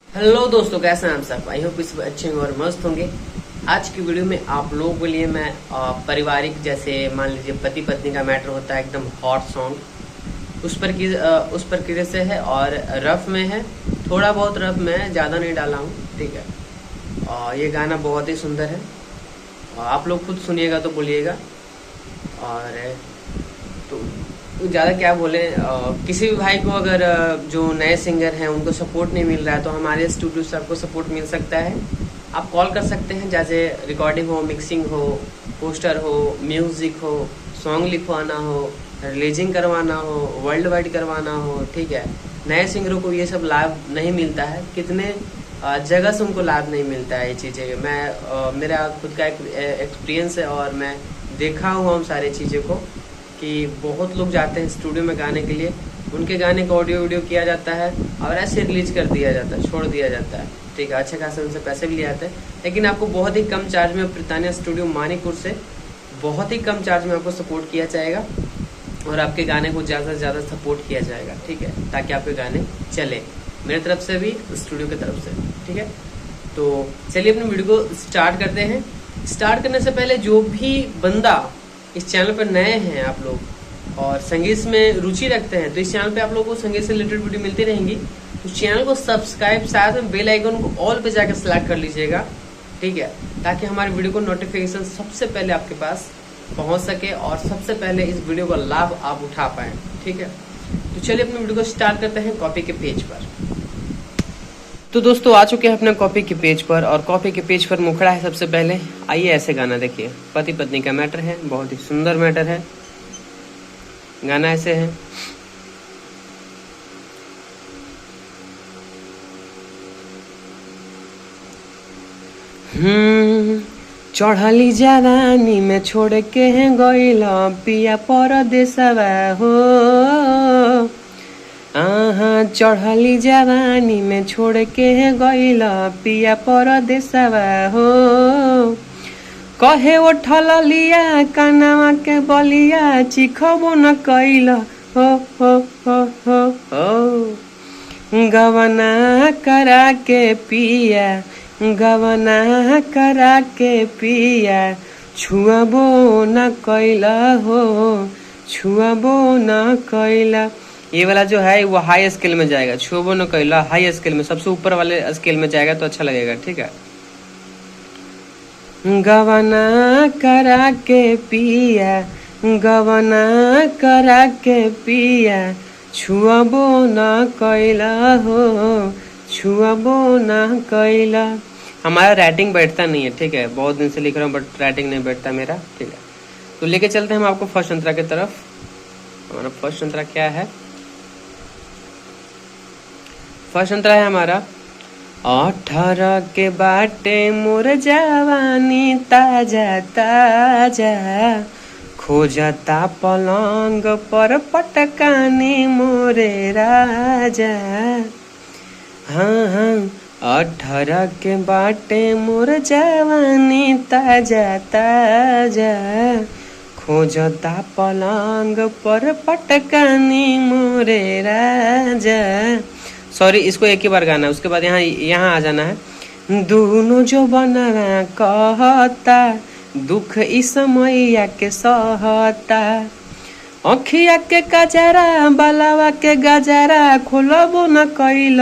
Hello दोस्तों, कैसे हैं आप सब। आई होप इस अच्छे होंगे और मस्त होंगे। आज की वीडियो में आप लोगों के लिए मैं पारिवारिक, जैसे मान लीजिए पति पत्नी का मैटर होता है, एकदम हॉट सॉन्ग उस प्रक्रिया से है और रफ में है। थोड़ा बहुत रफ में है, ज़्यादा नहीं डाला हूँ, ठीक है। और ये गाना बहुत ही सुंदर है और आप लोग खुद सुनिएगा तो बोलिएगा। और तो ज़्यादा क्या बोले, किसी भी भाई को अगर जो नए सिंगर हैं उनको सपोर्ट नहीं मिल रहा है तो हमारे स्टूडियो से आपको सपोर्ट मिल सकता है। आप कॉल कर सकते हैं, जैसे रिकॉर्डिंग हो, मिक्सिंग हो, पोस्टर हो, म्यूज़िक हो, सॉन्ग लिखवाना हो, रिलीजिंग करवाना हो, वर्ल्ड वाइड करवाना हो, ठीक है। नए सिंगरों को ये सब लाभ नहीं मिलता है, कितने जगह से उनको लाभ नहीं मिलता है ये चीज़ें। मेरा खुद का एक एक्सपीरियंस है और मैं देखा हुआ हूँ सारी चीज़ों को, कि बहुत लोग जाते हैं स्टूडियो में गाने के लिए, उनके गाने का ऑडियो वीडियो किया जाता है और ऐसे रिलीज कर दिया जाता है, छोड़ दिया जाता है, ठीक है। अच्छे खासे उनसे पैसे भी लिए जाते हैं, लेकिन आपको बहुत ही कम चार्ज में ब्रिटानिया स्टूडियो मानीपुर से बहुत ही कम चार्ज में आपको सपोर्ट किया जाएगा और आपके गाने को ज़्यादा से ज़्यादा सपोर्ट किया जाएगा, ठीक है, ताकि आपके गाने चले, मेरी तरफ से भी, स्टूडियो की तरफ से, ठीक है। तो चलिए अपनी वीडियो को स्टार्ट करते हैं। स्टार्ट करने से पहले जो भी बंदा इस चैनल पर नए हैं आप लोग और संगीत में रुचि रखते हैं, तो इस चैनल पे आप लोगों को संगीत से रिलेटेड वीडियो मिलती रहेंगी। तो चैनल को सब्सक्राइब, साथ में बेल आइकन को ऑल पे जाकर सेलेक्ट कर लीजिएगा, ठीक है, ताकि हमारी वीडियो को नोटिफिकेशन सबसे पहले आपके पास पहुंच सके और सबसे पहले इस वीडियो का लाभ आप उठा पाए, ठीक है। तो चलिए अपनी वीडियो को स्टार्ट करते हैं कॉपी के पेज पर। तो दोस्तों आ चुके हैं अपने कॉपी के पेज पर और कॉपी के पेज पर मुखड़ा है सबसे पहले। आइए ऐसे गाना देखिए, पति पत्नी का मैटर है, बहुत ही सुंदर मैटर है। गाना ऐसे है। चढ़ली जवानी में छोड़ के हैं गइल पिया परदेसवा हो। चढ़ली जवानी में छोड़ के है गइल पिया परदेसवा हो। कहे उठल लिया कानवा के बलिया चिखबो न कैल हो हो हो हो हो। गवना करा के पिया, गवना करा के पिया छुअबो न कैल हो, छुअबो न कैल। ये वाला जो है वो हाई स्केल में जाएगा, छुअबो न कैला हाई स्केल में, सबसे ऊपर वाले स्केल में जाएगा तो अच्छा लगेगा, ठीक है। गवना करा के पिया, गवना करा के पिया छुअबो न कैला हो, छुअबो न कैला। हमारा राइटिंग बैठता नहीं है, ठीक है, बहुत दिन से लिख रहा हूँ बट राइटिंग नहीं बैठता मेरा, ठीक है। तो लेके चलते हैं हम आपको फर्स्ट अंतरा की तरफ। हमारा फर्स्ट अंतरा क्या है? फर्स्ट अंतरा है हमारा 18 के बाटे मोर जवानी ताजा ताजा, खोजता पलंग पर पटकानी मोरे राजा। हाँ 18 के बाटे मोर जवानी ताजा ताजा, खोजता पलंग पर पटकानी मोरे राजा। सॉरी, इसको एक ही बार गाना है, उसके बाद यहाँ आ जाना है। दोनों जो बनवा कहता दुख इस मैया के सहता, अखिया के गजरा बलावा के गजरा खोलबो न कैल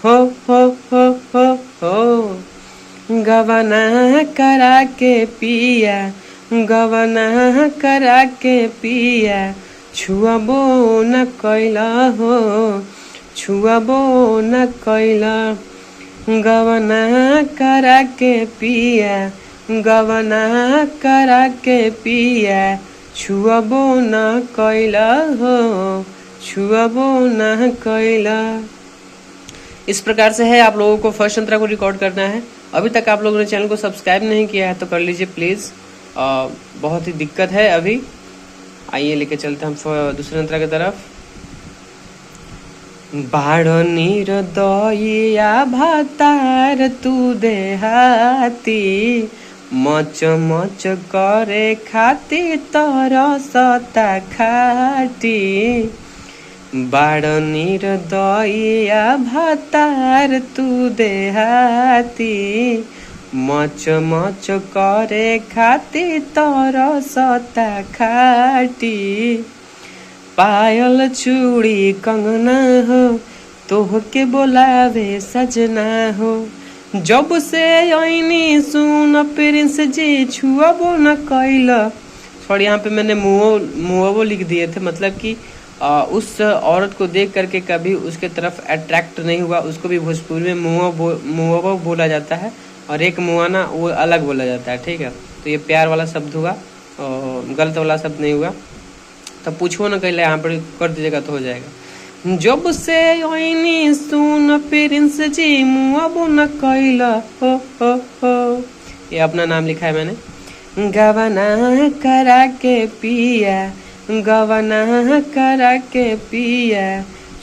हो हो हो हो हो। गवना करा के पिया, गवना करा के पिया छुअबो न कैल हो, छुअबो न कैला। गवना करा के पिया, गवना करा के पिया छुअबो न कैला हो, छुअबो न कैला। इस प्रकार से है, आप लोगों को फर्स्ट अंतरा को रिकॉर्ड करना है। अभी तक आप लोगों ने चैनल को सब्सक्राइब नहीं किया है तो कर लीजिए प्लीज़, बहुत ही दिक्कत है अभी। आइए लेके चलते हैं हम दूसरे अंतरा की तरफ। बाढ़ नीर दया भातार तू देहाती, मच मच करे खाती तरसता खाटी। बाड़ निर्दया भातार तू देहाती मच मच करे खाती तर सता खाटी पायल चूड़ी कंगना हो तोहके बोलावे सजना हो जब से आईनी सुन प्रिंस जी छुआबो न कैल। सॉरी यहाँ पे मैंने मुआवो लिख दिए थे, मतलब कि उस औरत को देख करके कभी उसके तरफ अट्रैक्ट नहीं हुआ। उसको भी भोजपुरी में मुआवो बोला जाता है और एक मुआना वो अलग बोला जाता है, ठीक है। तो ये प्यार वाला शब्द हुआ और गलत वाला शब्द नहीं हुआ। तो पूछो न कैले यहाँ पर कर दीजिएगा तो हो जाएगा। जब से आईनी सुन प्रिंस जी मुआवो न कैला हो। ये अपना नाम लिखा है मैंने। गवना करा के पिया गवना करा के पिया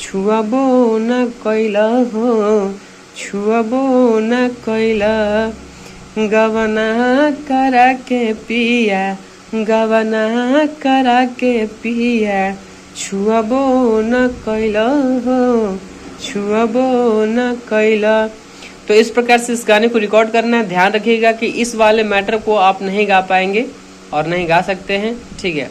छुआबो न कैला हो छुआबो न कैला गवना करा के पिया गवना करा के पिया छुआबो न कैला हो छुआबो न कैला। तो इस प्रकार से इस गाने को रिकॉर्ड करना है। ध्यान रखिएगा कि इस वाले मैटर को आप नहीं गा पाएंगे और नहीं गा सकते हैं, ठीक है।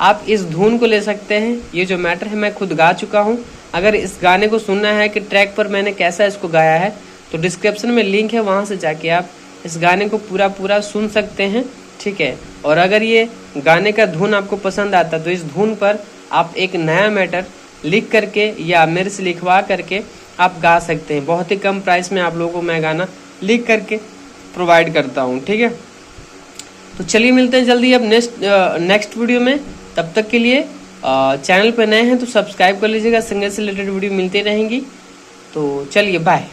आप इस धुन को ले सकते हैं। ये जो मैटर है मैं खुद गा चुका हूँ। अगर इस गाने को सुनना है कि ट्रैक पर मैंने कैसा इसको गाया है तो डिस्क्रिप्शन में लिंक है, वहाँ से जाके आप इस गाने को पूरा सुन सकते हैं, ठीक है। और अगर ये गाने का धुन आपको पसंद आता तो इस धुन पर आप एक नया मैटर लिख करके या मेरे से लिखवा करके आप गा सकते हैं। बहुत ही कम प्राइस में आप लोगों को मैं गाना लिख करके प्रोवाइड करता हूँ, ठीक है। तो चलिए मिलते हैं जल्दी अब नेक्स्ट वीडियो में। तब तक के लिए चैनल पर नए हैं तो सब्सक्राइब कर लीजिएगा। संगीत से रिलेटेड वीडियो मिलती रहेंगी। तो चलिए बाय।